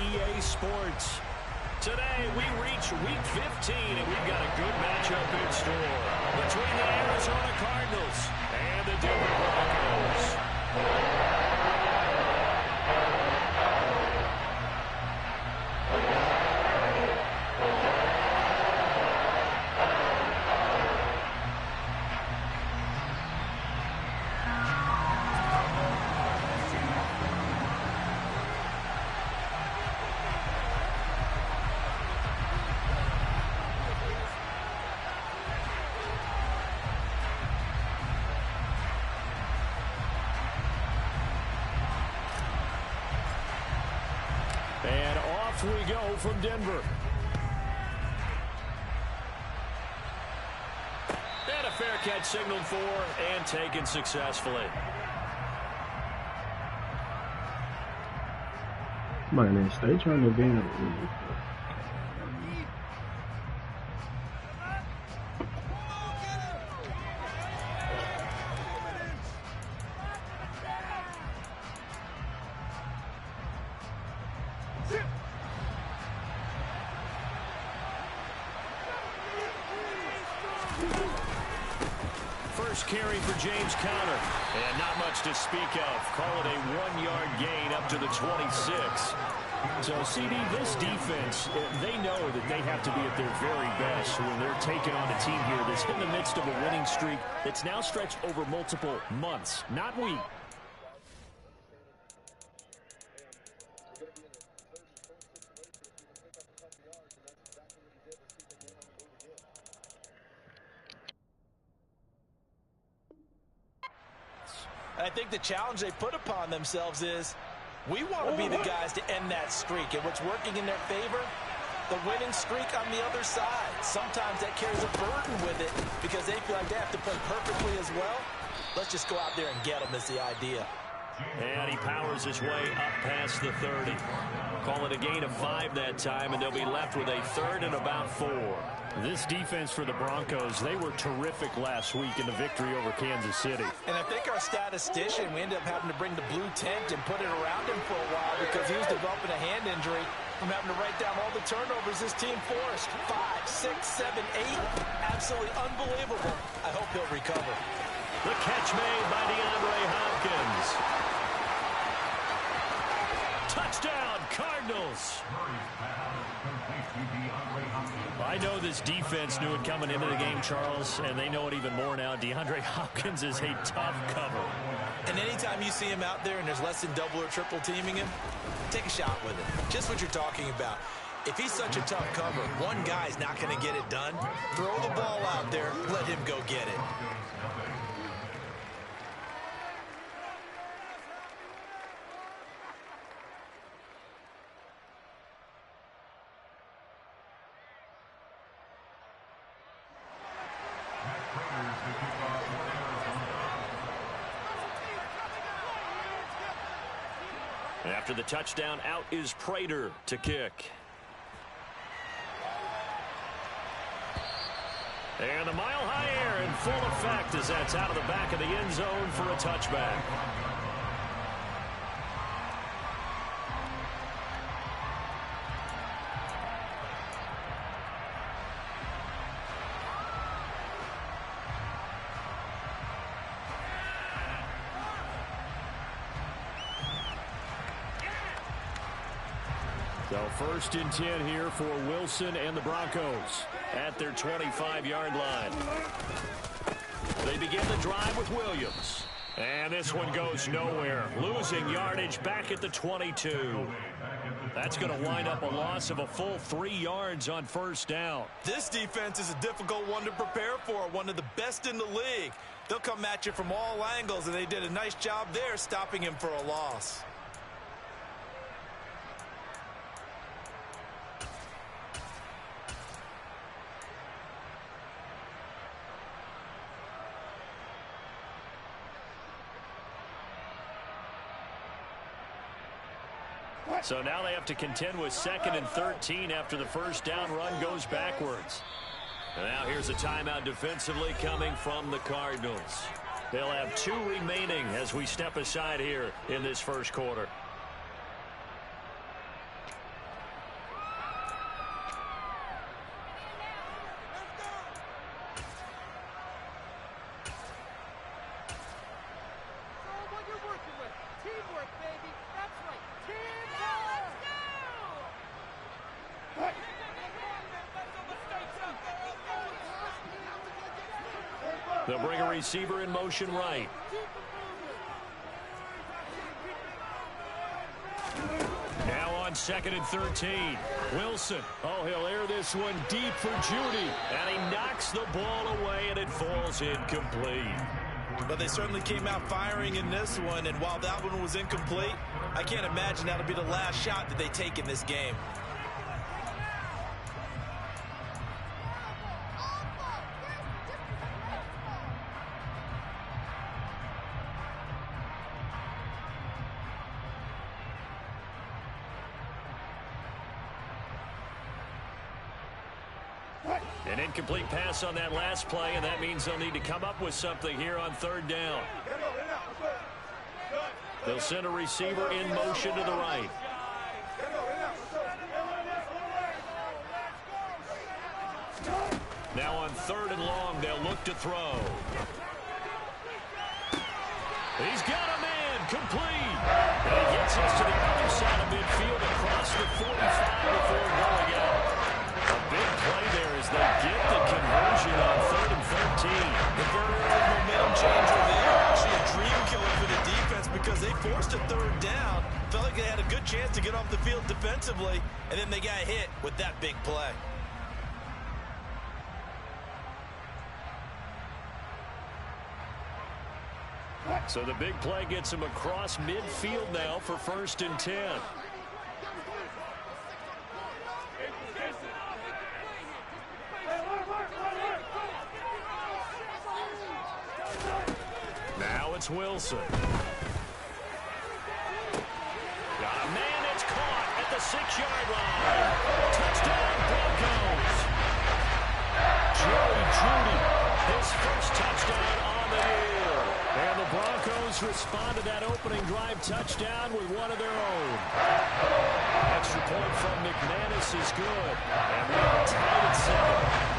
EA Sports. Today, we reach Week 15, and we've got a good matchup in store between the Arizona Cardinals and the Denver Broncos. And off we go from Denver. And a fair catch signaled for and taken successfully. Man, stay trying to be First carry for James Conner. And not much to speak of. Call it a 1-yard gain up to the 26. So, CD, this defense, they know that they have to be at their very best when they're taking on a team here that's in the midst of a winning streak that's now stretched over multiple months, not weeks. I think the challenge they put upon themselves is we want to be the guys to end that streak. And what's working in their favor? The winning streak on the other side. Sometimes that carries a burden with it because they feel like they have to play perfectly as well. Let's just go out there and get them is the idea. And he powers his way up past the 30. Call it a gain of 5 that time, and they'll be left with a 3rd and about 4. This defense for the Broncos, they were terrific last week in the victory over Kansas City. And I think our statistician, we ended up having to bring the blue tent and put it around him for a while because he was developing a hand injury from having to write down all the turnovers this team forced. 5, 6, 7, 8. Absolutely unbelievable. I hope he'll recover. The catch made by DeAndre Hopkins. Touchdown, Cardinals. I know this defense knew it coming into the game, Charles, and they know it even more now. DeAndre Hopkins is a tough cover. And anytime you see him out there and there's less than double or triple teaming him, take a shot with it. Just what you're talking about. If he's such a tough cover, one guy's not going to get it done. Throw the ball out there, let him go get it. After the touchdown, out is Prater to kick. And a mile-high air in full effect as that's out of the back of the end zone for a touchback. So 1st and 10 here for Wilson and the Broncos at their 25-yard line. They begin the drive with Williams. And this one goes nowhere. Losing yardage back at the 22. That's going to wind up a loss of a full 3 yards on 1st down. This defense is a difficult one to prepare for, one of the best in the league. They'll come at you from all angles, and they did a nice job there stopping him for a loss. So now they have to contend with 2nd and 13 after the 1st down run goes backwards. And now here's a timeout defensively coming from the Cardinals. They'll have 2 remaining as we step aside here in this 1st quarter. They'll bring a receiver in motion right. Now on 2nd and 13. Wilson. Oh, he'll air this one deep for Judy. And he knocks the ball away, and it falls incomplete. But they certainly came out firing in this one, and while that one was incomplete, I can't imagine that'll be the last shot that they take in this game. An incomplete pass on that last play, and that means they'll need to come up with something here on 3rd down. They'll send a receiver in motion to the right. Now on 3rd and long, they'll look to throw. He's got a man, complete. And he gets us to the other side of midfield across the 45 before going out. A big play there as they get the conversion on 3rd and 13. The very early momentum changer there. Actually a dream killer for the defense because they forced a 3rd down. Felt like they had a good chance to get off the field defensively, and then they got hit with that big play. So the big play gets him across midfield now for 1st and 10. Now it's Wilson. Got a man that's caught at the 6-yard line. Touchdown, Broncos. Jerry Jeudy, his first touchdown on the year. And the Broncos respond to that opening drive touchdown with one of their own. Extra point from McManus is good. And we're tied at 7.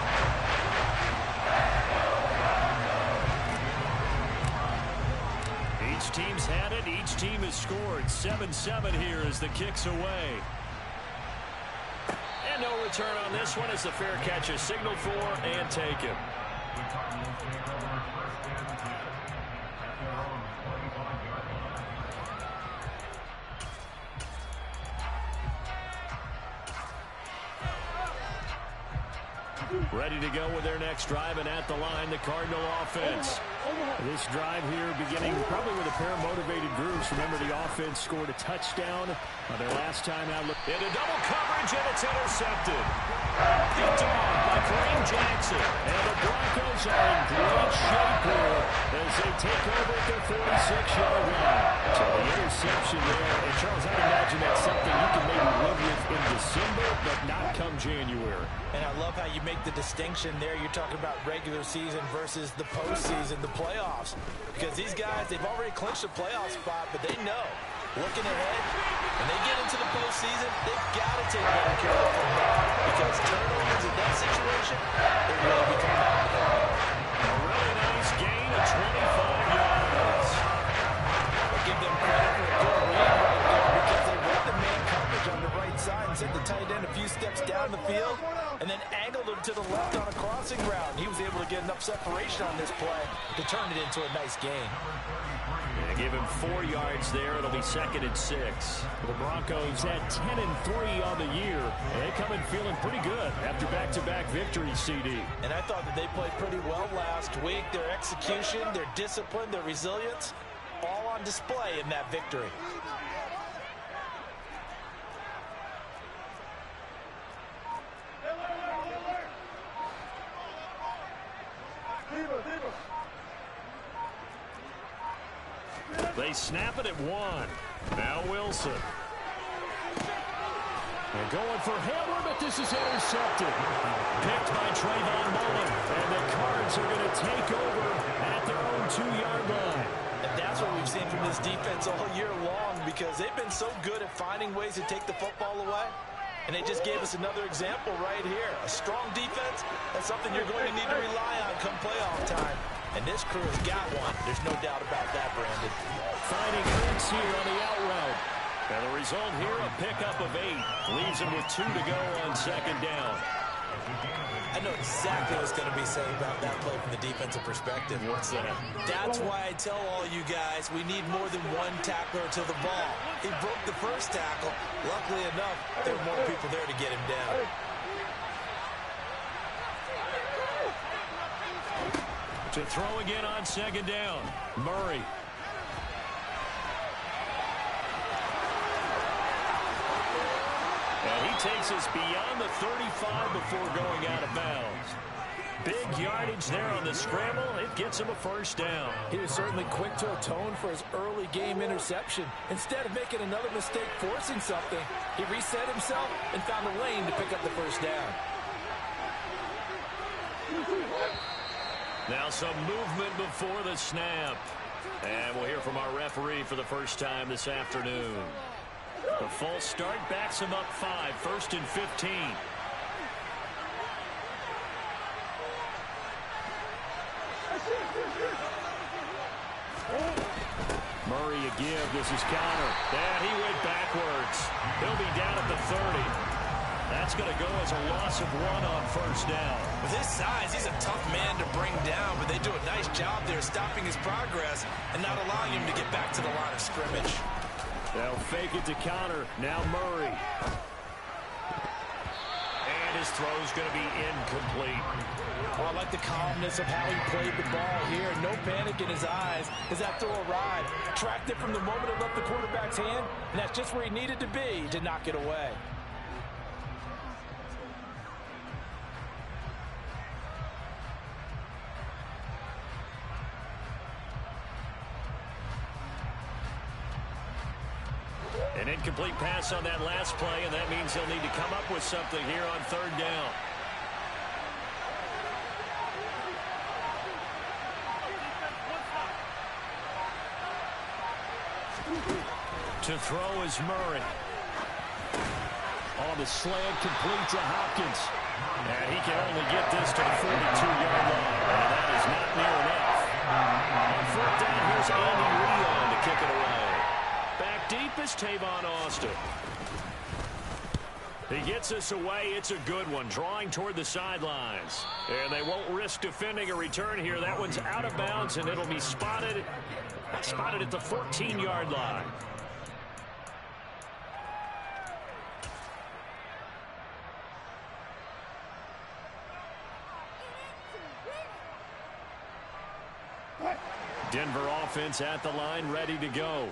Each team's had it. Each team has scored. 7-7 here as the kick's away. And no return on this one as the fair catch is signaled for and taken. Ready to go with their next drive, and at the line, the Cardinal offense. This drive here beginning probably with a pair of motivated groups. Remember, the offense scored a touchdown their last time out. Into double coverage, and it's intercepted. Picked off by Kareem Jackson. And the Broncos are in great shape here as they take over at their 46-yard line. So the interception there. And Charles, I imagine that's something you can maybe live with in December, but not come January. And I love how you make the distinction there. You're talking about regular season versus the postseason, the playoffs. Because these guys, they've already clinched a playoff spot, but they know, looking ahead, when they get into the postseason, they've got to take better care of the football. Because turnovers in that situation, they really become bad. A really nice gain of 25 yards. I'll give them credit for a good read right there because they read the man coverage on the right side and sent the tight end a few steps down the field and then angled him to the left on a crossing route. And he was able to get enough separation on this play to turn it into a nice gain. They give him 4 yards there. It'll be 2nd and 6. The Broncos had 10-3 on the year. And they come in feeling pretty good after back-to-back victories, CD. And I thought that they played pretty well last week. Their execution, their discipline, their resilience, all on display in that victory. They snap it at 1. Now Wilson. They're going for Hamler, but this is intercepted. Picked by Trayvon Mullen. And the Cards are going to take over at their own 2-yard line. And that's what we've seen from this defense all year long because they've been so good at finding ways to take the football away. And they just gave us another example right here. A strong defense, that's something you're going to need to rely on come playoff time. And this crew has got one. There's no doubt about that, Brandon. Finding Ertz here on the out route. And the result here, a pickup of 8. Leaves him with 2 to go on 2nd down. I know exactly what's going to be said about that play from the defensive perspective. What's that? That's why I tell all you guys we need more than one tackler to the ball. He broke the first tackle. Luckily enough, there were more people there to get him down. To throw again on second down. Murray. And he takes us beyond the 35 before going out of bounds. Big yardage there on the scramble. It gets him a first down. He was certainly quick to atone for his early game interception. Instead of making another mistake forcing something, he reset himself and found a lane to pick up the first down. Now some movement before the snap. And we'll hear from our referee for the first time this afternoon. The false start backs him up 5, 1st and 15. Murray a give. This is counter. And he went backwards. He'll be down at the 30. That's going to go as a loss of 1 on first down. With his size, he's a tough man to bring down, but they do a nice job there stopping his progress and not allowing him to get back to the line of scrimmage. They'll fake it to counter. Now Murray. And his throw's going to be incomplete. Oh, I like the calmness of how he played the ball here. No panic in his eyes as that throw arrived. Tracked it from the moment it left the quarterback's hand, and that's just where he needed to be to knock it away. An incomplete pass on that last play, and that means he'll need to come up with something here on third down. To throw is Murray. On the slant, complete to Hopkins. And he can only get this to the 42-yard line. And that is not near enough. On fourth down, here's Andy Leon to kick it away. Back deep is Tavon Austin. He gets us away. It's a good one, drawing toward the sidelines. And they won't risk defending a return here. That one's out of bounds, and it'll be spotted at the 14-yard line. Denver offense at the line, ready to go.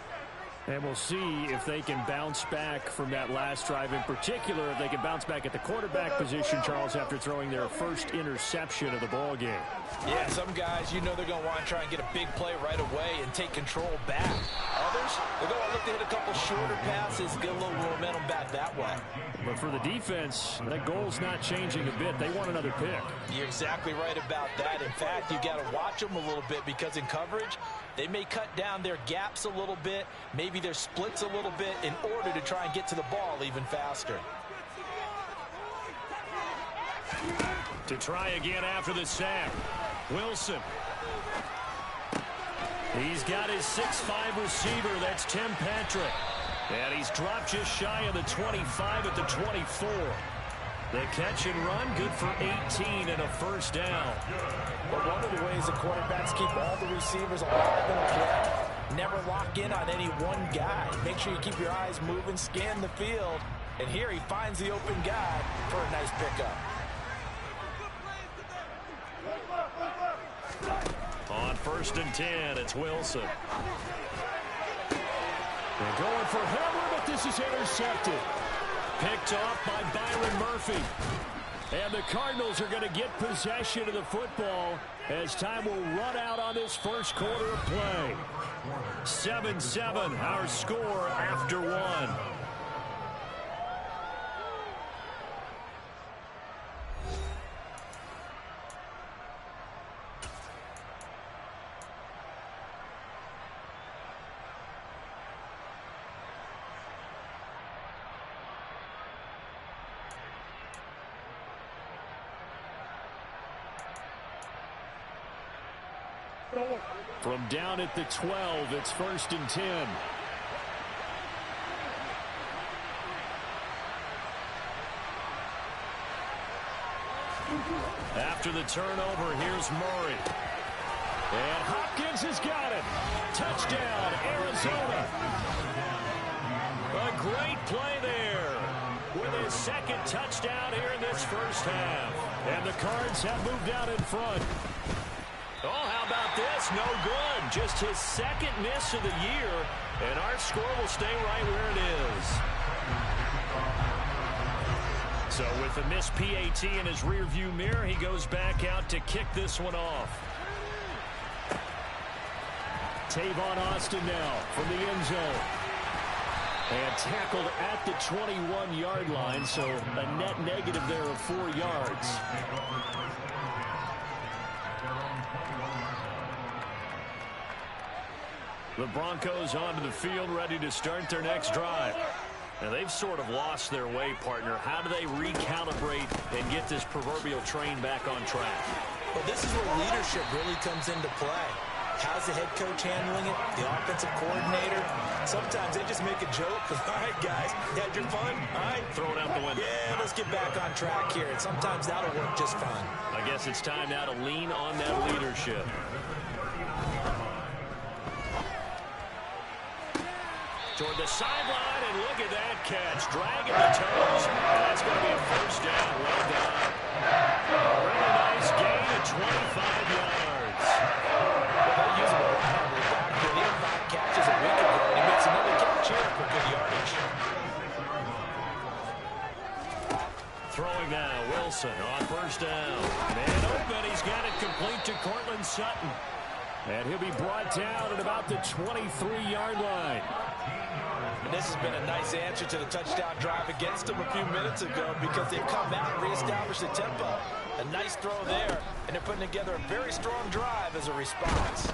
And we'll see if they can bounce back from that last drive. In particular, if they can bounce back at the quarterback position, Charles, after throwing their first interception of the ball game. Yeah, some guys, you know they're going to want to try and get a big play right away and take control back. Others, they're going to look to hit a couple shorter passes, get a little momentum back that way. But for the defense, that goal's not changing a bit. They want another pick. You're exactly right about that. In fact, you got to watch them a little bit because in coverage, they may cut down their gaps a little bit, maybe their splits a little bit in order to try and get to the ball even faster. To try again after the sack, Wilson. He's got his 6'5" receiver. That's Tim Patrick. And he's dropped just shy of the 25 at the 24. The catch and run, good for 18 and a first down. But one of the ways the quarterbacks keep all the receivers alive in a play, never lock in on any one guy. Make sure you keep your eyes moving, scan the field. And here he finds the open guy for a nice pickup. On 1st and 10, it's Wilson. They're going for Hamler, but this is intercepted. Picked off by Byron Murphy. And the Cardinals are going to get possession of the football as time will run out on this first quarter of play. 7-7, our score after one. From down at the 12, it's 1st and 10. After the turnover, here's Murray. And Hopkins has got it. Touchdown, Arizona. A great play there with his second touchdown here in this first half. And the Cards have moved out in front. Oh, how about this? No good. Just his second miss of the year. And our score will stay right where it is. So with the missed PAT in his rearview mirror, he goes back out to kick this one off. Tavon Austin now from the end zone. And tackled at the 21-yard line, so a net negative there of 4 yards. The Broncos onto the field, ready to start their next drive. Now, they've sort of lost their way, partner. How do they recalibrate and get this proverbial train back on track? Well, this is where leadership really comes into play. How's the head coach handling it? The offensive coordinator? Sometimes they just make a joke. All right, guys, you had your fun? All right. Throw it out the window. Yeah, let's get back on track here. And sometimes that'll work just fine. I guess it's time now to lean on that leadership. Toward the sideline, and look at that catch. Dragging the toes. That's going to be a first down. Well done. A really nice gain of 25 yards. Well, they're using a lot of it. He had 5 catches a week ago, and he makes another catch here for good yardage. Throwing now, Wilson on first down. Man open, he's got it complete to Cortland Sutton. And he'll be brought down at about the 23-yard line. And this has been a nice answer to the touchdown drive against them a few minutes ago because they've come out and reestablished the tempo. A nice throw there, and they're putting together a very strong drive as a response.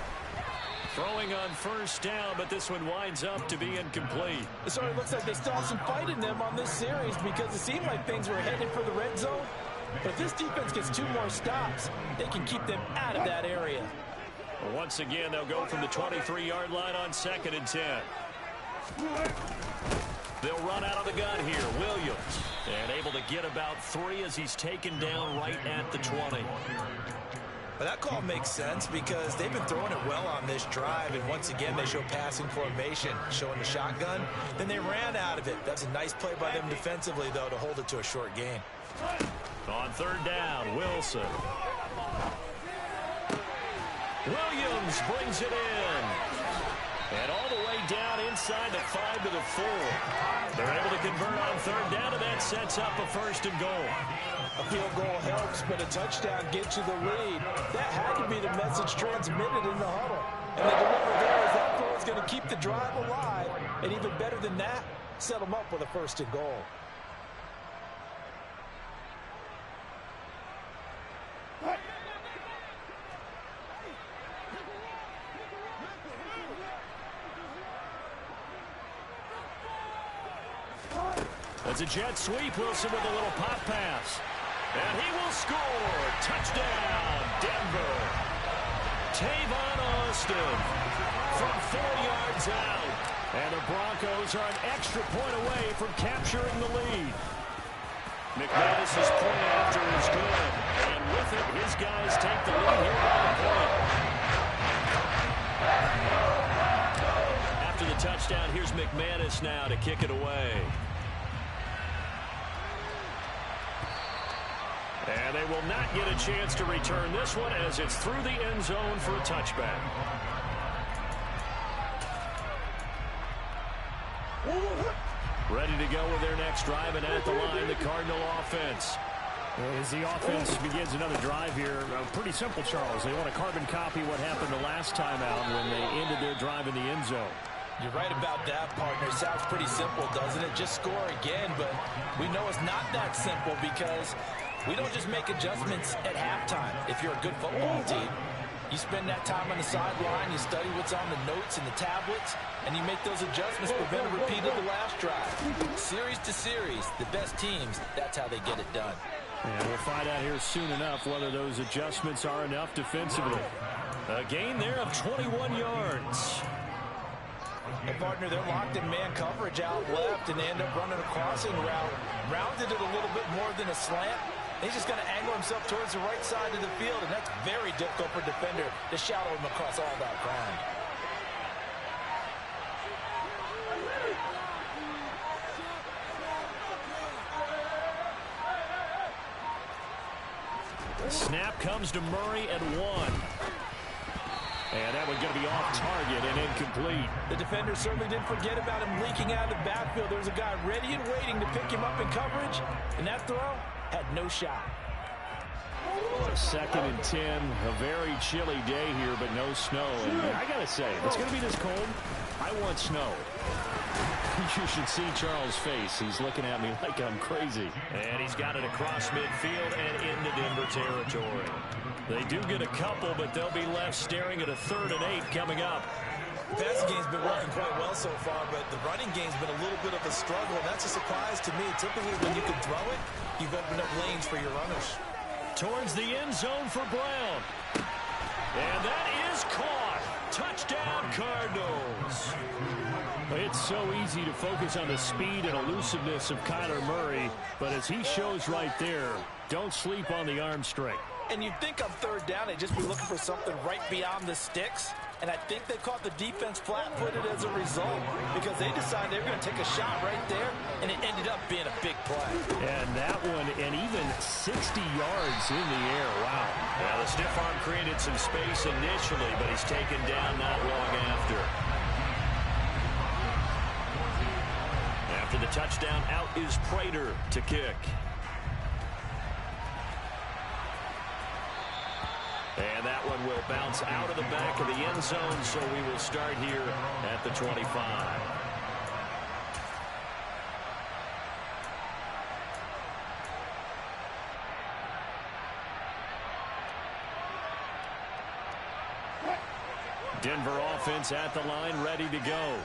Throwing on first down, but this one winds up to be incomplete. So it looks like they still have some fight in them on this series because it seemed like things were headed for the red zone. But if this defense gets 2 more stops, they can keep them out of that area. Well, once again, they'll go from the 23-yard line on 2nd and 10. They'll run out of the gun here. Williams, and able to get about 3 as he's taken down right at the 20. But that call makes sense because they've been throwing it well on this drive, and once again they show passing formation, showing the shotgun. Then they ran out of it. That's a nice play by them defensively, though, to hold it to a short gain. On 3rd down, Wilson. Williams brings it in. And all the way down inside the 5 to the 4. They're able to convert on 3rd down, and that sets up a 1st and goal. A field goal helps, but a touchdown gets you the lead. That had to be the message transmitted in the huddle. And the delivery there is that throw is going to keep the drive alive. And even better than that, set them up with a 1st and goal. That's a jet sweep. Wilson with a little pop pass. And he will score. Touchdown, Denver. Tavon Austin from 4 yards out. And the Broncos are an extra point away from capturing the lead. McManus's point after is good. And with it, his guys take the lead here by a point. After the touchdown, here's McManus now to kick it away. And they will not get a chance to return this one as it's through the end zone for a touchback. Ready to go with their next drive, and at the line, the Cardinal offense. As the offense begins another drive here, pretty simple, Charles. They want to carbon copy what happened the last time out when they ended their drive in the end zone. You're right about that, partner. Sounds pretty simple, doesn't it? Just score again, but we know it's not that simple because we don't just make adjustments at halftime. If you're a good football team, you spend that time on the sideline, you study what's on the notes and the tablets, and you make those adjustments, prevent a repeat of the last drive. Series to series, the best teams, that's how they get it done. And we'll find out here soon enough whether those adjustments are enough defensively. A gain there of 21 yards. And partner, they're locked in man coverage out left, and they end up running a crossing route. Rounded it a little bit more than a slant. He's just going to angle himself towards the right side of the field, and that's very difficult for a defender to shadow him across all that ground. Snap comes to Murray at 1. And that one's going to be off target and incomplete. The defender certainly didn't forget about him leaking out of the backfield. There was a guy ready and waiting to pick him up in coverage, and that throw had no shot. 2nd and 10, a very chilly day here, but no snow. And I got to say, if it's going to be this cold, I want snow. You should see Charles' face. He's looking at me like I'm crazy. And he's got it across midfield and into Denver territory. They do get a couple, but they'll be left staring at a 3rd and 8 coming up. The passing game's been working quite well so far, but the running game's been a little bit of a struggle, and that's a surprise to me. Typically, when you can throw it, you've opened up lanes for your runners. Towards the end zone for Brown. And that is caught. Touchdown, Cardinals. It's so easy to focus on the speed and elusiveness of Kyler Murray, but as he shows right there, don't sleep on the arm strength. And you'd think on 3rd down, they'd just be looking for something right beyond the sticks. And I think they caught the defense flat-footed as a result because they decided they were going to take a shot right there, and it ended up being a big play. And that one, and even 60 yards in the air. Wow. Well, the stiff arm created some space initially, but he's taken down not long after. After the touchdown, out is Prater to kick. And that one will bounce out of the back of the end zone, so we will start here at the 25. Denver offense at the line, ready to go.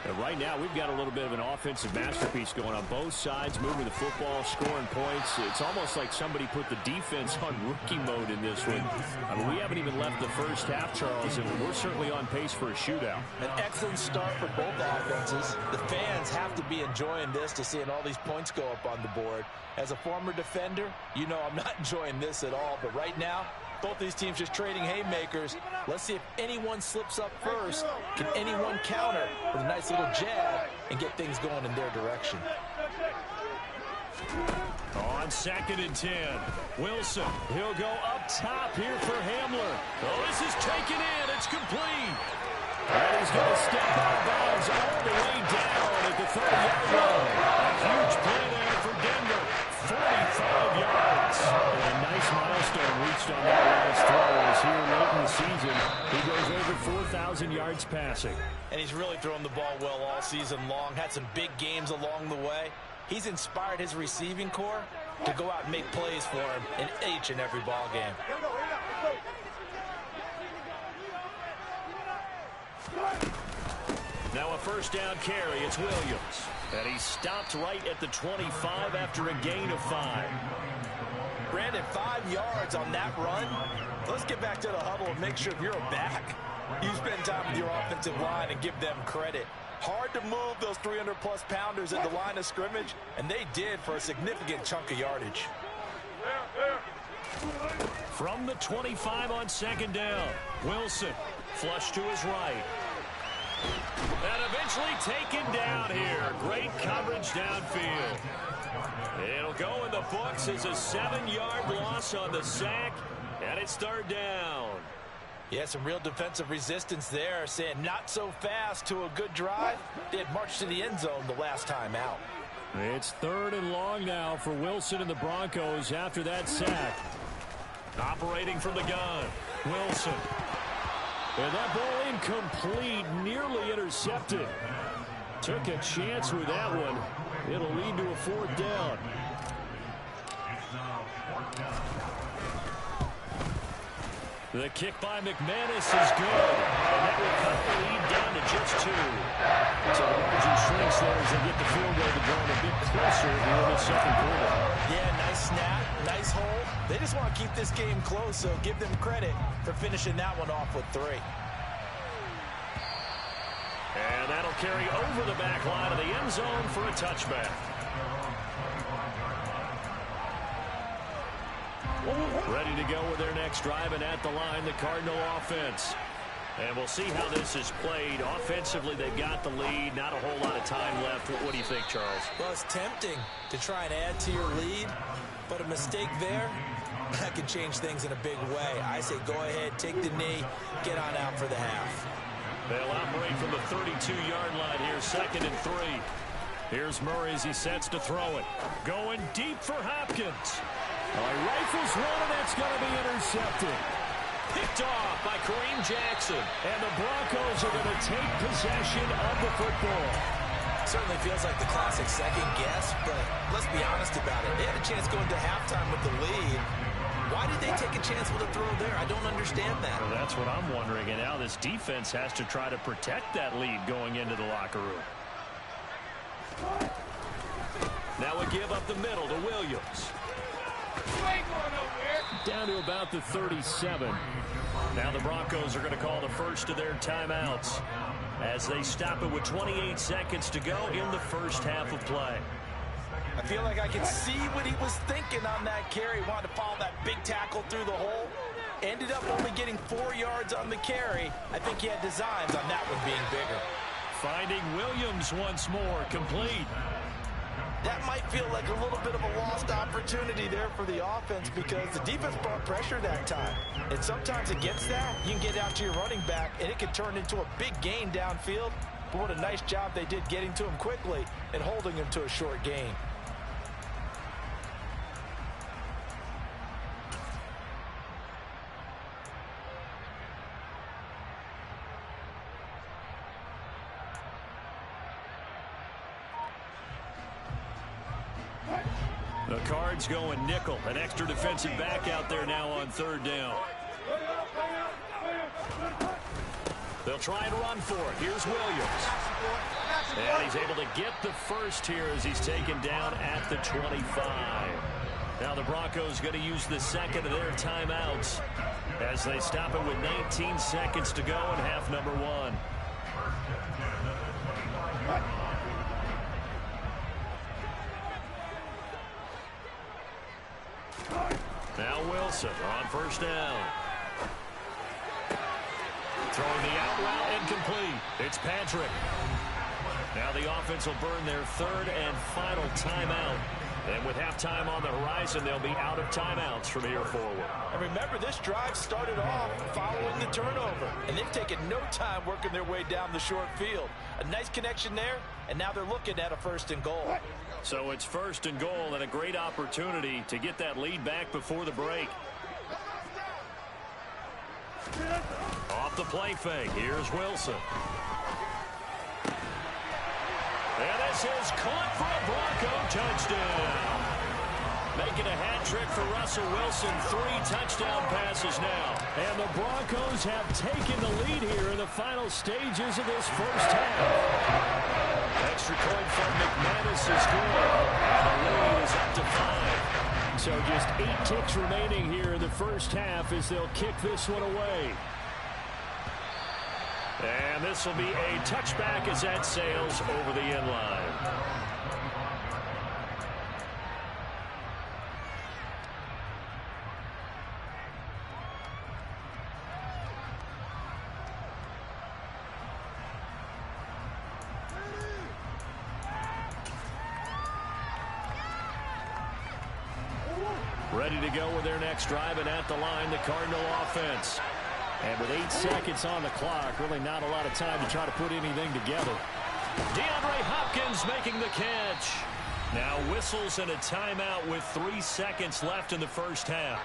And right now, we've got a little bit of an offensive masterpiece going on both sides, moving the football, scoring points. It's almost like somebody put the defense on rookie mode in this one. I mean, we haven't even left the first half, Charles, and we're certainly on pace for a shootout. An excellent start for both offenses. The fans have to be enjoying this to seeing all these points go up on the board. As a former defender, you know I'm not enjoying this at all, but right now, both these teams just trading haymakers. Let's see if anyone slips up first. Can anyone counter with a nice little jab and get things going in their direction? On 2nd and 10, Wilson. He'll go up top here for Hamler. Oh, this is taken in. It's complete. And he's going to step out of bounds all the way down at the 30-yard line. A huge play there for Denver. 45 yards. And a nice milestone reached on that last throw as here late in the season. He goes over 4,000 yards passing. And he's really thrown the ball well all season long. Had some big games along the way. He's inspired his receiving corps to go out and make plays for him in each and every ball game. Now a first down carry. It's Williams. And he stopped right at the 25 after a gain of 5. Brandon, 5 yards on that run. Let's get back to the huddle and make sure if you're a back, you spend time with your offensive line and give them credit. Hard to move those 300-plus pounders at the line of scrimmage, and they did for a significant chunk of yardage. From the 25 on 2nd down, Wilson flush to his right. And eventually taken down here. Great coverage downfield. It'll go in the books as a 7-yard loss on the sack, and it's 3rd down. Yeah, some real defensive resistance there, saying not so fast to a good drive. They had marched to the end zone the last time out. It's 3rd and long now for Wilson and the Broncos after that sack. Operating from the gun, Wilson. And that ball incomplete, nearly intercepted. Took a chance with that one. It'll lead to a 4th down. The kick by McManus is good. And that will cut the lead down to just 2. So the margin shrinks there as they get the field goal to draw a bit closer here in the 2nd quarter. Yeah, nice snap, nice hold. They just want to keep this game close, so give them credit for finishing that one off with 3. And that'll carry over the back line of the end zone for a touchback. Ready to go with their next drive, and at the line, the Cardinal offense. And we'll see how this is played. Offensively, they've got the lead. Not a whole lot of time left. What do you think, Charles? Well, it's tempting to try and add to your lead, but a mistake there, that could change things in a big way. I say go ahead, take the knee, get on out for the half. They'll operate from the 32-yard line here, 2nd and 3. Here's Murray as he sets to throw it. Going deep for Hopkins. Rifles one, and that's going to be intercepted. Picked off by Kareem Jackson. And the Broncos are going to take possession of the football. Certainly feels like the classic second guess, but let's be honest about it. They had a chance going to halftime with the lead. Why did they take a chance with a throw there? I don't understand that. Well, that's what I'm wondering. And now this defense has to try to protect that lead going into the locker room. Now a give up the middle to Williams. Down to about the 37. Now the Broncos are going to call the first of their timeouts as they stop it with 28 seconds to go in the first half of play. I feel like I can see what he was thinking on that carry. Wanted to follow that big tackle through the hole. Ended up only getting 4 yards on the carry. I think he had designs on that one being bigger. Finding Williams once more, complete. That might feel like a little bit of a lost opportunity there for the offense because the defense brought pressure that time. And sometimes against that, you can get out to your running back, and it can turn into a big gain downfield. But what a nice job they did getting to him quickly and holding him to a short gain. The Cards going nickel. An extra defensive back out there now on 3rd down. They'll try and run for it. Here's Williams. And he's able to get the first here as he's taken down at the 25. Now the Broncos going to use the second of their timeouts as they stop it with 19 seconds to go in half number 1. Now Wilson on 1st down. Throwing the out route incomplete. It's Patrick. Now the offense will burn their 3rd and final timeout. And with halftime on the horizon, they'll be out of timeouts from here forward. And remember, this drive started off following the turnover. And they've taken no time working their way down the short field. A nice connection there, and now they're looking at a 1st and goal. So it's 1st and goal and a great opportunity to get that lead back before the break. Off the play fake. Here's Wilson. And this is caught for a Bronco touchdown. Making a hat trick for Russell Wilson. 3 touchdown passes now. And the Broncos have taken the lead here in the final stages of this first half. Extra point from McManus is good. And the lead is up to 5. So just 8 ticks remaining here in the first half as they'll kick this one away. And this will be a touchback as that sails over the end line. Ready to go with their next drive, and at the line, the Cardinal offense. And with 8 seconds on the clock, really not a lot of time to try to put anything together. DeAndre Hopkins making the catch. Now whistles and a timeout with 3 seconds left in the first half.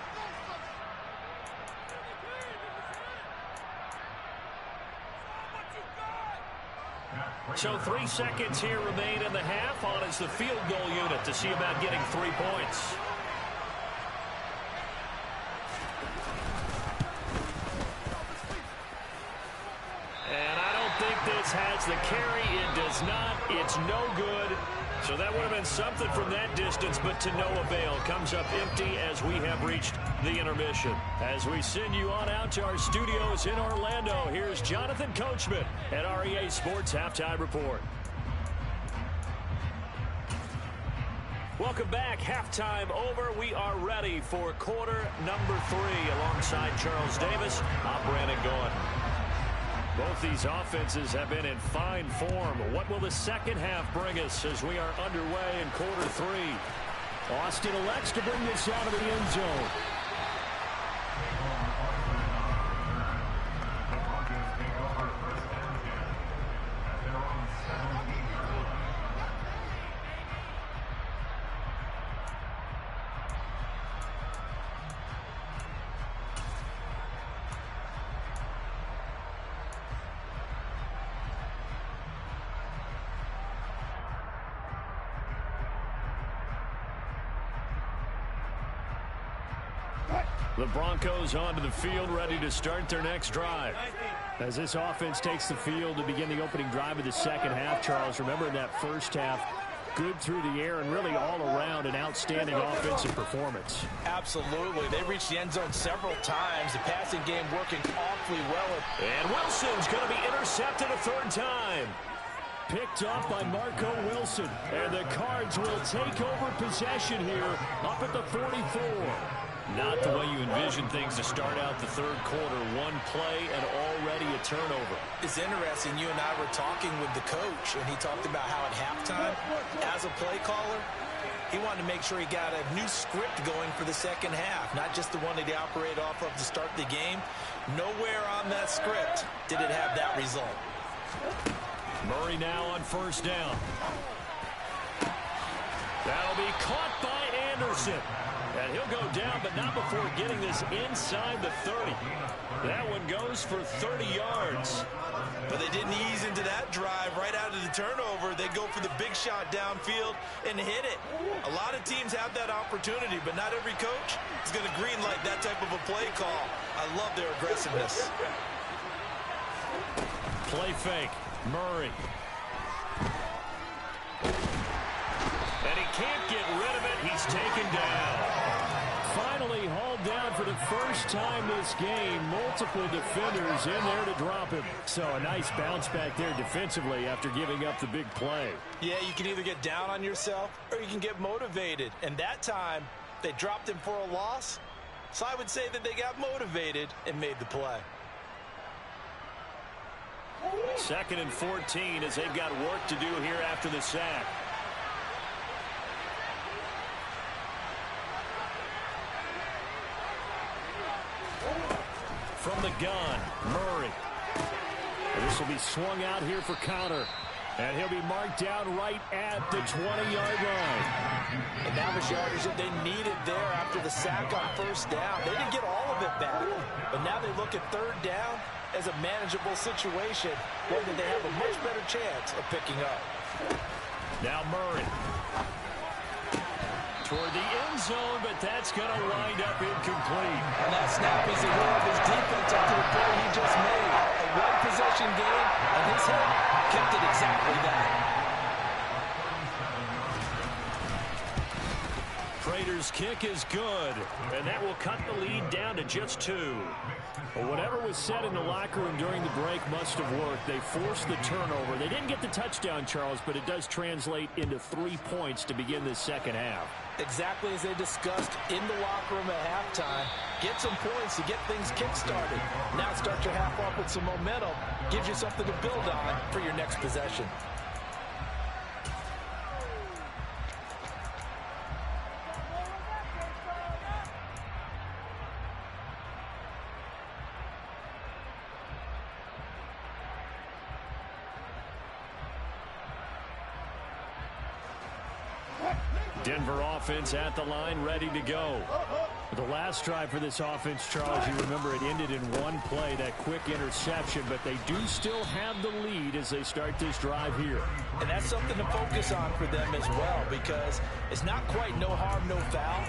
So 3 seconds here remain in the half. On is the field goal unit to see about getting 3 points. This has the carry. It does not. It's no good. So that would have been something from that distance, but to no avail. Comes up empty as we have reached the intermission. As we send you on out to our studios in Orlando, here's Jonathan Coachman at REA Sports Halftime Report. Welcome back. Halftime over. We are ready for quarter number 3. Alongside Charles Davis, I'm Brandon Gaudin. Both these offenses have been in fine form. What will the second half bring us as we are underway in quarter 3? Austin elects to bring this out of the end zone. The Broncos onto the field, ready to start their next drive. As this offense takes the field to begin the opening drive of the second half, Charles, remember in that first half, good through the air and really all around an outstanding offensive performance. Absolutely. They reached the end zone several times. The passing game working awfully well. And Wilson's going to be intercepted a third time. Picked up by Marco Wilson. And the Cards will take over possession here up at the 44. Not the way you envision things to start out the third quarter. One play and already a turnover. It's interesting. You and I were talking with the coach, and he talked about how at halftime, as a play caller, he wanted to make sure he got a new script going for the second half, not just the one that he operated off of to start the game. Nowhere on that script did it have that result. Murray now on first down. That'll be caught by Anderson. And he'll go down, but not before getting this inside the 30. That one goes for 30 yards. But they didn't ease into that drive right out of the turnover. They go for the big shot downfield and hit it. A lot of teams have that opportunity, but not every coach is going to greenlight that type of a play call. I love their aggressiveness. Play fake. Murray. And he can't get rid of it. He's taken down. Finally hauled down for the first time this game. Multiple defenders in there to drop him. So a nice bounce back there defensively after giving up the big play. Yeah, you can either get down on yourself or you can get motivated. And that time, they dropped him for a loss. So I would say that they got motivated and made the play. 2nd and 14 as they've got work to do here after the sack. From the gun, Murray. This will be swung out here for counter. And he'll be marked down right at the 20-yard line. And that was yardage that they needed there after the sack on first down. They didn't get all of it back. But now they look at third down as a manageable situation, one that they have a much better chance of picking up. Now Murray. Toward the end zone, but that's going to wind up incomplete. And that snap is a win of his defense after the play he just made. A one-possession game, and his head kept it exactly that. Prater's kick is good, and that will cut the lead down to just 2. Well, whatever was said in the locker room during the break must have worked. They forced the turnover. They didn't get the touchdown, Charles, but it does translate into 3 points to begin this second half. Exactly as they discussed in the locker room at halftime. Get some points to get things kick-started. Now start your half off with some momentum. Gives you something to build on for your next possession. Denver offense at the line, ready to go. The last drive for this offense, Charles, you remember it ended in one play, that quick interception, but they do still have the lead as they start this drive here. And that's something to focus on for them as well, because it's not quite no harm, no foul,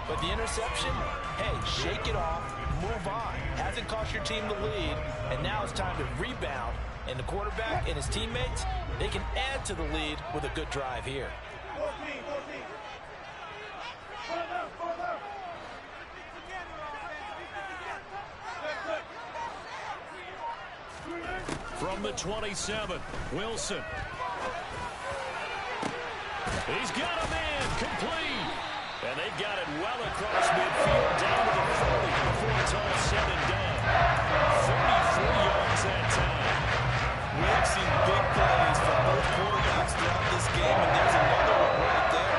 but the interception, hey, shake it off, move on. Hasn't cost your team the lead, and now it's time to rebound. And the quarterback and his teammates, they can add to the lead with a good drive here. From the 27, Wilson. He's got a man complete. across midfield down to the 40 before it's all said and done. 34 yards that time. We have seen big plays from both quarterbacks throughout this game, and there's another one right there.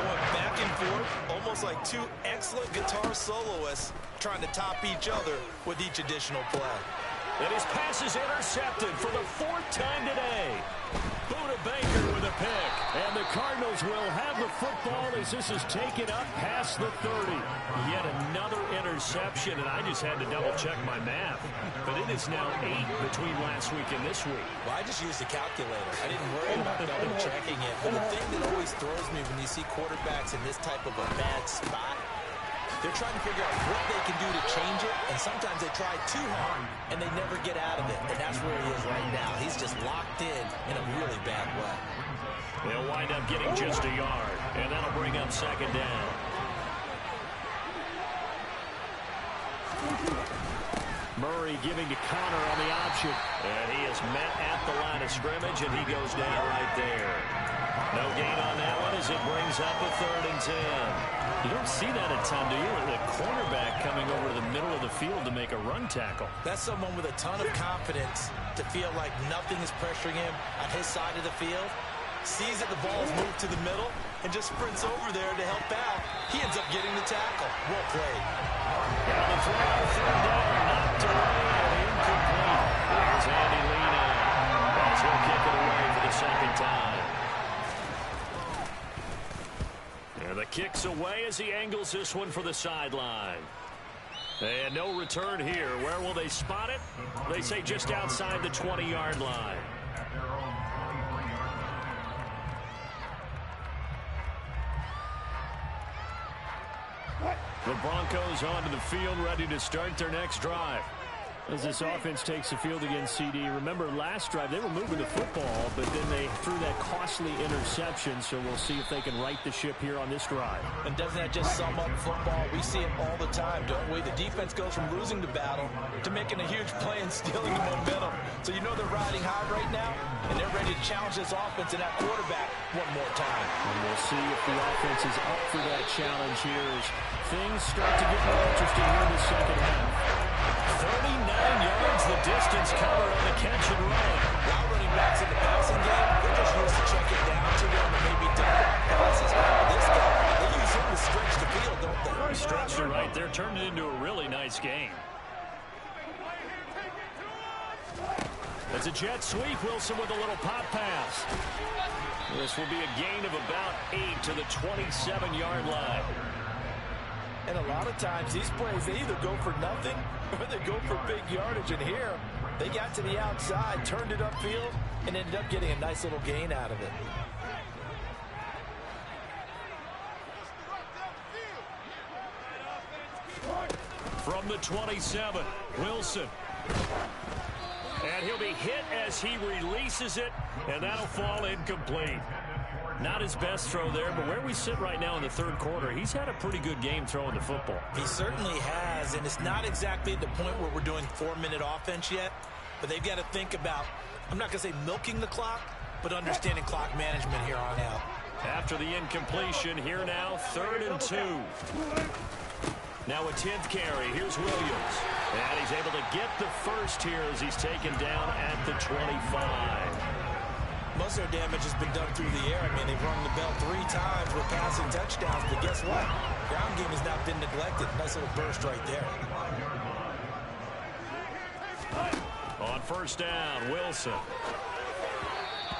Going back and forth, almost like two excellent guitar soloists trying to top each other with each additional play. And his pass is intercepted for the 4th time today. Buda Baker with a pick. And the Cardinals will have the football as this is taken up past the 30. Yet another interception, and I just had to double-check my math. But it is now 8 between last week and this week. Well, I just used a calculator. I didn't worry about double-checking it. But the thing that always throws me when you see quarterbacks in this type of a bad spot, they're trying to figure out what they can do to change it, and sometimes they try too hard, and they never get out of it. And that's where he is right now. He's just locked in a really bad way. They'll wind up getting just a yard, and that'll bring up 2nd down. Murray giving to Connor on the option. And he is met at the line of scrimmage, and he goes down right there. No gain on that one as it brings up a 3rd and 10. You don't see that a ton, do you? The cornerback coming over to the middle of the field to make a run tackle. That's someone with a ton of confidence to feel like nothing is pressuring him on his side of the field. Sees that the ball is moved to the middle and just sprints over there to help out. He ends up getting the tackle. Well played. Down the throw, 3rd down, knocked away and incomplete. Here's Andy Lena as he'll kick it away for the 2nd time. And the kick's away as he angles this one for the sideline. And no return here. Where will they spot it? They say just outside the 20-yard line. The Broncos onto the field, ready to start their next drive. As this offense takes the field against CD. Remember, last drive, they were moving the football, but then they threw that costly interception, so we'll see if they can right the ship here on this drive. And doesn't that just sum up football? We see it all the time, don't we? The defense goes from losing the battle to making a huge play and stealing the momentum. So you know they're riding high right now, and they're ready to challenge this offense and that quarterback one more time. And we'll see if the offense is up for that challenge here as things start to get more interesting here in the 2nd half. 39 yards the distance covered on the catch and run. While running backs in the passing game, they're just used to check it down to them and maybe dump off passes. This guy, they use him to stretch the field, don't they? Stretched it right there, turned it into a really nice game. It's a jet sweep. Wilson with a little pop pass. This will be a gain of about 8 to the 27-yard line. And a lot of times these plays, they either go for nothing or they go for big yardage. And here, they got to the outside, turned it upfield, and ended up getting a nice little gain out of it. From the 27, Wilson. And he'll be hit as he releases it, and that'll fall incomplete. Not his best throw there, but where we sit right now in the 3rd quarter, he's had a pretty good game throwing the football. He certainly has, and it's not exactly at the point where we're doing 4-minute offense yet, but they've got to think about, I'm not going to say milking the clock, but understanding clock management here on out. After the incompletion, here now, 3rd and 2. Now a 10th carry. Here's Williams. And he's able to get the first here as he's taken down at the 25. Most of their damage has been done through the air. I mean, they've rung the bell 3 times with passing touchdowns, but guess what? Ground game has not been neglected. Nice little burst right there. On 1st down, Wilson.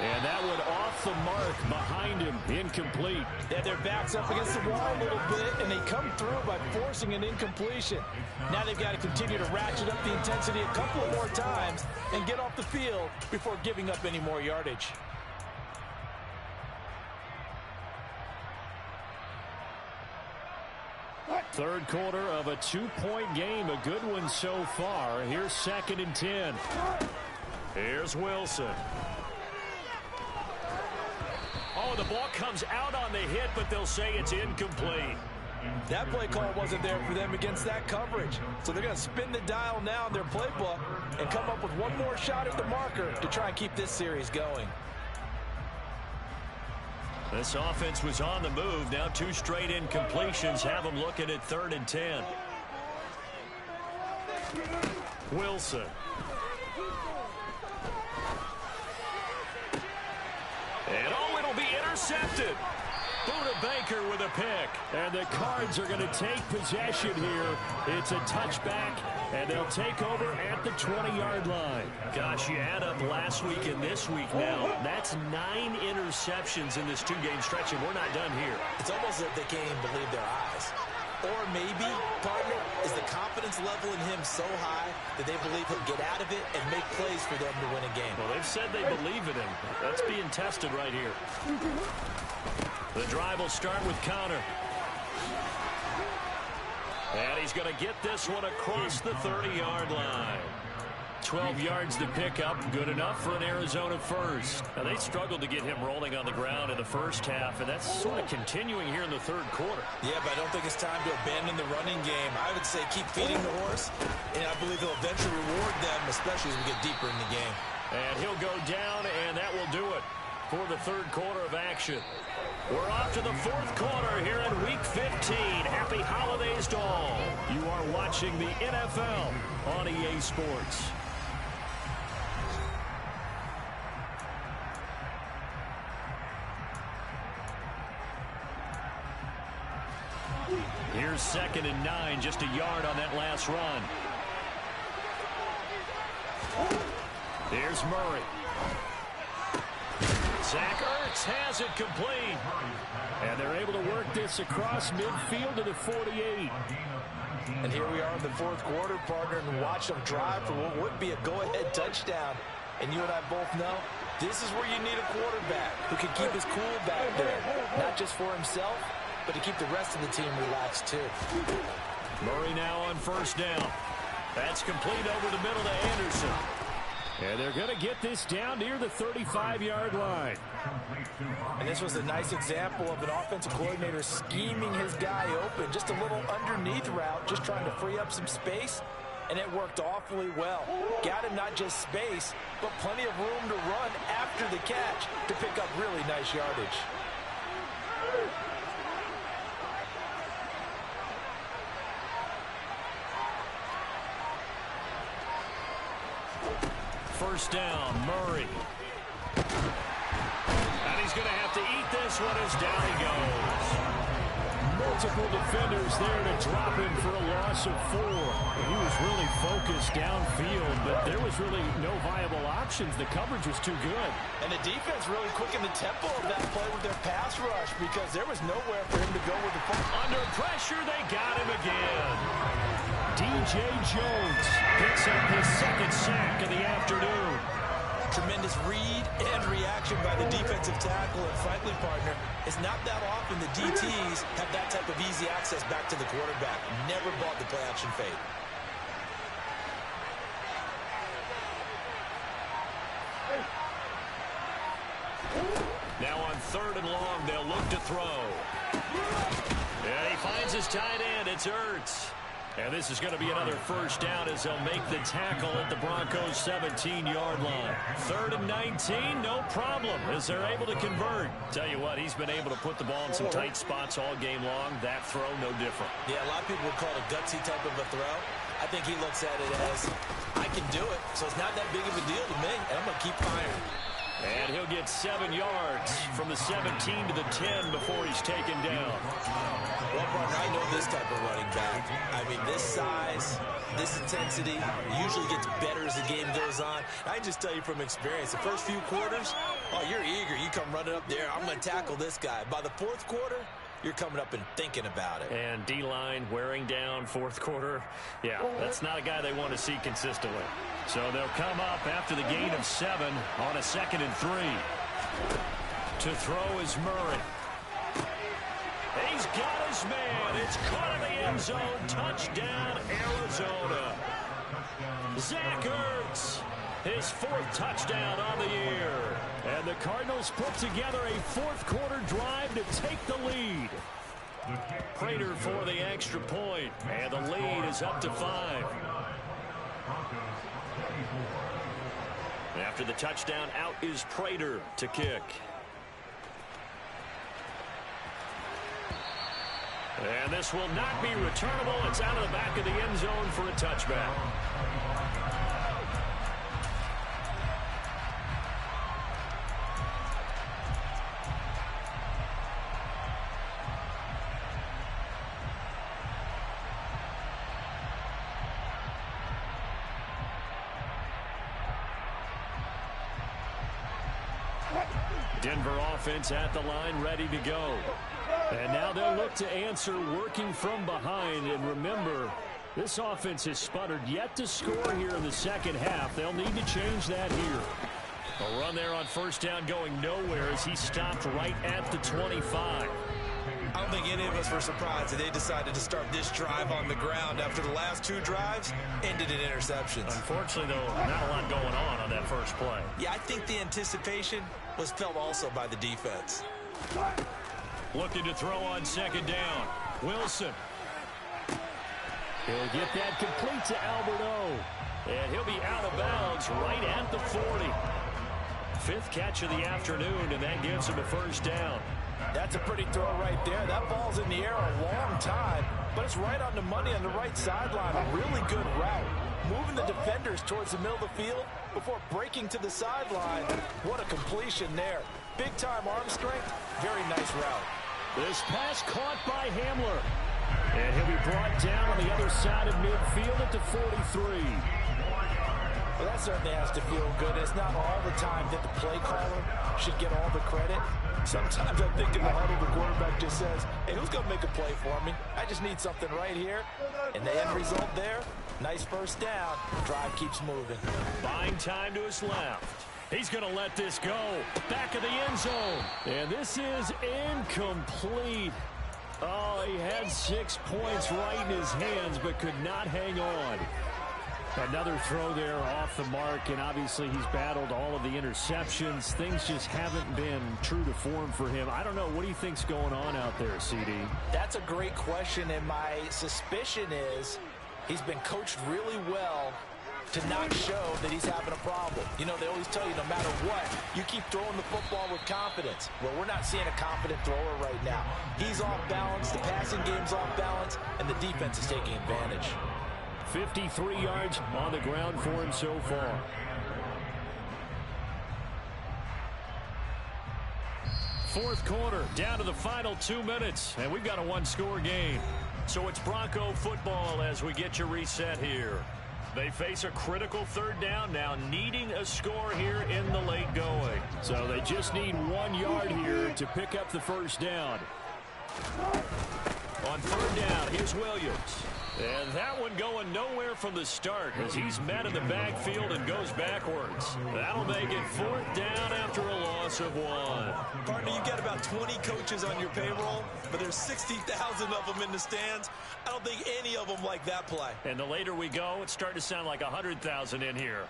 And that one off the mark behind him, incomplete. Yeah, their back's up against the wall a little bit, and they come through by forcing an incompletion. Now they've got to continue to ratchet up the intensity a couple of more times and get off the field before giving up any more yardage. Third quarter of a 2-point game, a good one so far. Here's 2nd and 10. Here's Wilson. Oh, the ball comes out on the hit, but they'll say it's incomplete. That play call wasn't there for them against that coverage. So they're going to spin the dial now in their playbook and come up with one more shot at the marker to try and keep this series going. This offense was on the move. Now 2 straight incompletions have them looking at 3rd and 10. Wilson. And it'll be intercepted. Buda Baker with a pick. And the Cards are going to take possession here. It's a touchback, and they'll take over at the 20-yard line. Gosh, you add up last week and this week now. That's 9 interceptions in this 2-game stretch, and we're not done here. It's almost as if they can't even believe their eyes. Or maybe, partner, is the confidence level in him so high that they believe he'll get out of it and make plays for them to win a game. Well, they've said they believe in him. That's being tested right here. The drive will start with Connor. And he's going to get this one across the 30-yard line. 12 yards to pick up. Good enough for an Arizona first. Now, they struggled to get him rolling on the ground in the first half, and that's sort of continuing here in the 3rd quarter. Yeah, but I don't think it's time to abandon the running game. I would say keep feeding the horse, and I believe he'll eventually reward them, especially as we get deeper in the game. And he'll go down, and that will do it for the 3rd quarter of action. We're off to the 4th quarter here in Week 15. Happy holidays to all. You are watching the NFL on EA Sports. Here's 2nd and 9, just a yard on that last run. Here's Murray. Zach Ertz has it complete. And they're able to work this across midfield to the 48. And here we are in the 4th quarter, partner, and watch them drive for what would be a go-ahead touchdown. And you and I both know this is where you need a quarterback who can keep his cool back there, not just for himself, but to keep the rest of the team relaxed too. Murray now on 1st down. That's complete over the middle to Anderson. And they're going to get this down near the 35-yard line. And this was a nice example of an offensive coordinator scheming his guy open. Just a little underneath route, just trying to free up some space. And it worked awfully well. Got him not just space, but plenty of room to run after the catch to pick up really nice yardage. First down, Murray. And he's going to have to eat this one as down he goes. Multiple defenders there to drop him for a loss of 4. He was really focused downfield, but there was really no viable options. The coverage was too good. And the defense really quickened the tempo of that play with their pass rush because there was nowhere for him to go with the ball. Under pressure, they got him again. DJ Jones picks up his 2nd sack of the afternoon. Tremendous read and reaction by the defensive tackle, and frankly, partner, it's not that often the DTs have that type of easy access back to the quarterback. Never bought the play-action fade. Now on 3rd and long, they'll look to throw. And he finds his tight end. It's Ertz. And this is going to be another first down as they'll make the tackle at the Broncos' 17-yard line. 3rd and 19, no problem, as they're able to convert. Tell you what, he's been able to put the ball in some tight spots all game long. That throw, no different. Yeah, a lot of people would call it a gutsy type of a throw. I think he looks at it as, I can do it, so it's not that big of a deal to me, and I'm going to keep firing. And he'll get 7 yards from the 17 to the 10 before he's taken down. Well, partner, I know this type of running back. I mean, this size, this intensity usually gets better as the game goes on. I just tell you from experience, the first few quarters, oh, you're eager. You come running up there. I'm going to tackle this guy. By the 4th quarter, you're coming up and thinking about it. And D-line wearing down 4th quarter. Yeah, that's not a guy they want to see consistently. So they'll come up after the gain of 7 on a 2nd and 3. To throw is Murray. He's got his man. It's caught in the end zone. Touchdown, Arizona. Zach Ertz, his 4th touchdown on the year. And the Cardinals put together a 4th quarter drive to take the lead. Prater for the extra point. And the lead is up to 5. After the touchdown, out is Prater to kick. And this will not be returnable. It's out of the back of the end zone for a touchback. Denver offense at the line, ready to go. And now they'll look to answer working from behind. And remember, this offense has sputtered yet to score here in the second half. They'll need to change that here. A run there on first down going nowhere as he stopped right at the 25. I don't think any of us were surprised that they decided to start this drive on the ground after the last two drives ended in interceptions. Unfortunately, though, not a lot going on that first play. Yeah, I think the anticipation was felt also by the defense. Looking to throw on second down. Wilson. He'll get that complete to Albert O. And he'll be out of bounds right at the 40. Fifth catch of the afternoon, and that gives him a first down. That's a pretty throw right there. That ball's in the air a long time, but it's right on the money on the right sideline. A really good route. Moving the defenders towards the middle of the field before breaking to the sideline. What a completion there. Big-time arm strength. Very nice route. This pass caught by Hamler. And he'll be brought down on the other side of midfield at the 43. Well, that certainly has to feel good. It's not all the time that the play caller should get all the credit. Sometimes I think in the huddle, the quarterback just says, hey, who's going to make a play for me? I just need something right here. And the end result there, nice first down. Drive keeps moving. Buying time to his left. He's going to let this go. Back of the end zone. And this is incomplete. Oh, he had 6 points right in his hands, but could not hang on. Another throw there off the mark, and obviously he's battled all of the interceptions. Things just haven't been true to form for him. I don't know. What do you think's going on out there, CD? That's a great question, and my suspicion is he's been coached really well to not show that he's having a problem. You know, they always tell you no matter what, you keep throwing the football with confidence. Well, we're not seeing a confident thrower right now. He's off balance, the passing game's off balance, and the defense is taking advantage. 53 yards on the ground for him so far. Fourth quarter, down to the final 2 minutes, and we've got a one-score game. So it's Bronco football as we get you reset here. They face a critical third down now, needing a score here in the late going. So they just need 1 yard here to pick up the first down. On third down, here's Williams. And that one going nowhere from the start as he's met in the backfield and goes backwards. That'll make it fourth down after a loss of 1. Partner, you've got about 20 coaches on your payroll, but there's 60,000 of them in the stands. I don't think any of them like that play. And the later we go, it's starting to sound like 100,000 in here.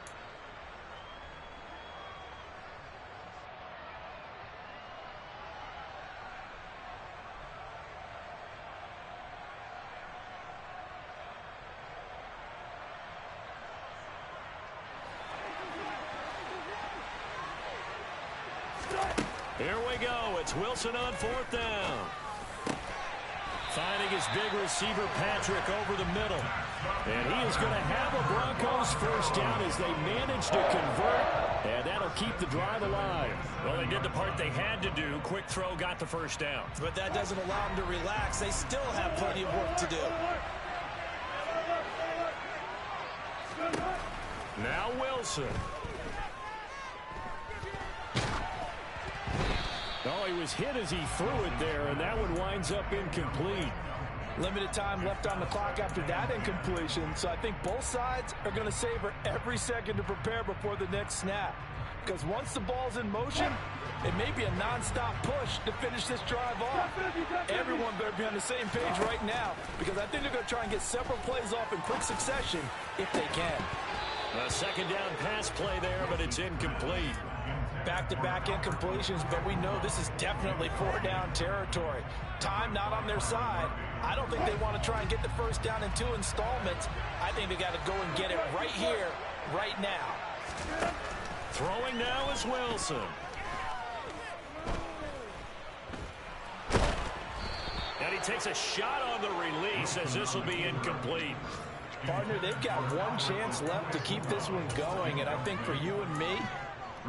Here we go. It's Wilson on fourth down. Finding his big receiver, Patrick, over the middle. And he is going to have a Broncos first down as they manage to convert. And that'll keep the drive alive. Well, they did the part they had to do. Quick throw got the first down. But that doesn't allow them to relax. They still have plenty of work to do. Now Wilson. Oh, he was hit as he threw it there, and that one winds up incomplete. Limited time left on the clock after that incompletion, so I think both sides are going to savor every second to prepare before the next snap. Because once the ball's in motion, it may be a nonstop push to finish this drive off. Everyone better be on the same page right now, because I think they're going to try and get several plays off in quick succession if they can. A second down pass play there, but it's incomplete. Back-to-back incompletions, but we know this is definitely four-down territory. Time not on their side. I don't think they want to try and get the first down in 2 installments. I think they got to go and get it right here, right now. Throwing now is Wilson. And he takes a shot on the release as this will be incomplete. Partner, they've got one chance left to keep this one going, and I think for you and me,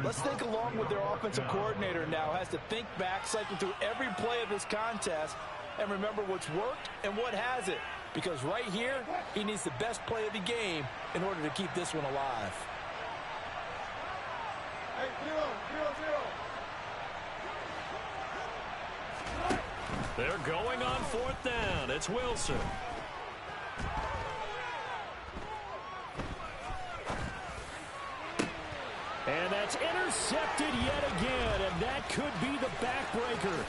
let's think along with their offensive coordinator now. Has to think back, cycle through every play of this contest, and remember what's worked and what hasn't. Because right here, he needs the best play of the game in order to keep this one alive. Hey, 0-0-0. They're going on 4th down. It's Wilson. And that's intercepted yet again, and that could be the backbreaker.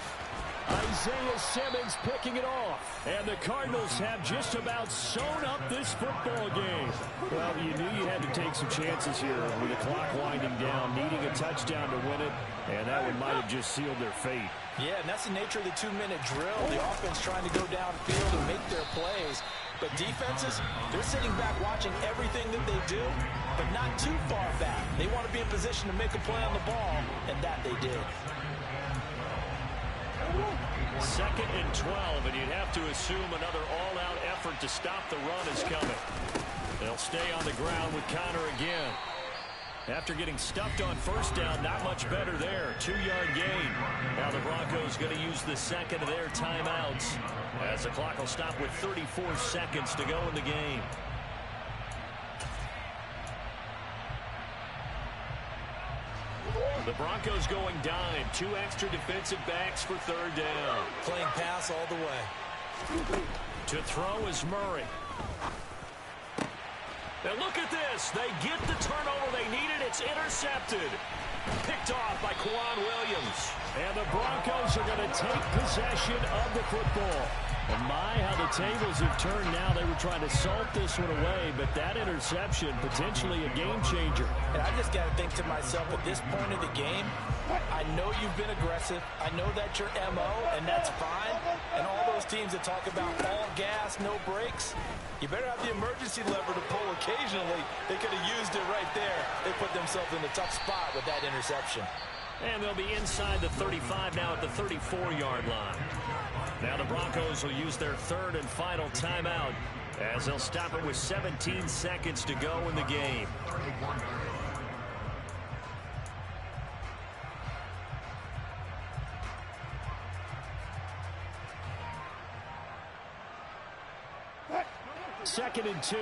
Isaiah Simmons picking it off. And the Cardinals have just about sewn up this football game. Well, you knew you had to take some chances here with the clock winding down, needing a touchdown to win it, and that one might have just sealed their fate. Yeah, and that's the nature of the 2-minute drill. The offense trying to go downfield and make their plays. But defenses, they're sitting back watching everything that they do, but not too far back. They want to be in position to make a play on the ball, and that they did. 2nd and 12, and you'd have to assume another all-out effort to stop the run is coming. They'll stay on the ground with Connor again. After getting stuffed on 1st down, not much better there. 2-yard gain. Now the Broncos going to use the second of their timeouts as the clock will stop with 34 seconds to go in the game. The Broncos going dime. 2 extra defensive backs for 3rd down. Playing pass all the way. To throw is Murray. And look at this. They get the turnover they needed. It's intercepted. Picked off by Quan Williams. And the Broncos are going to take possession of the football. And my, how the tables have turned now. They were trying to salt this one away, but that interception, potentially a game changer. And I just got to think to myself, at this point of the game, I know you've been aggressive. I know that's your MO, and that's fine. And all those teams that talk about all gas, no brakes, you better have the emergency lever to pull occasionally. They could have used it right there. They put themselves in a tough spot with that interception. And they'll be inside the 35 now at the 34-yard line. Now the Broncos will use their 3rd and final timeout as they'll stop it with 17 seconds to go in the game. Second and 2.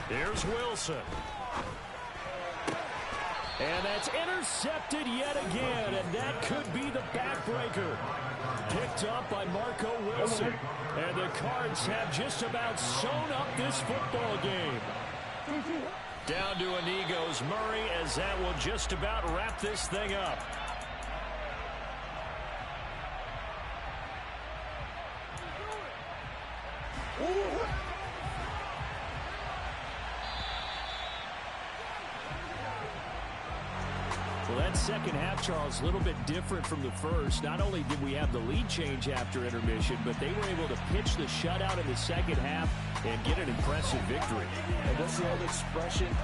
Here's Wilson. And that's intercepted yet again, and that could be the backbreaker. Picked up by Marco Wilson. And the Cards have just about sewn up this football game. Down to a knee goes Murray as that will just about wrap this thing up. Well, that second half, Charles, a little bit different from the first. Not only did we have the lead change after intermission, but they were able to pitch the shutout in the second half and get an impressive victory. And what's the old expression?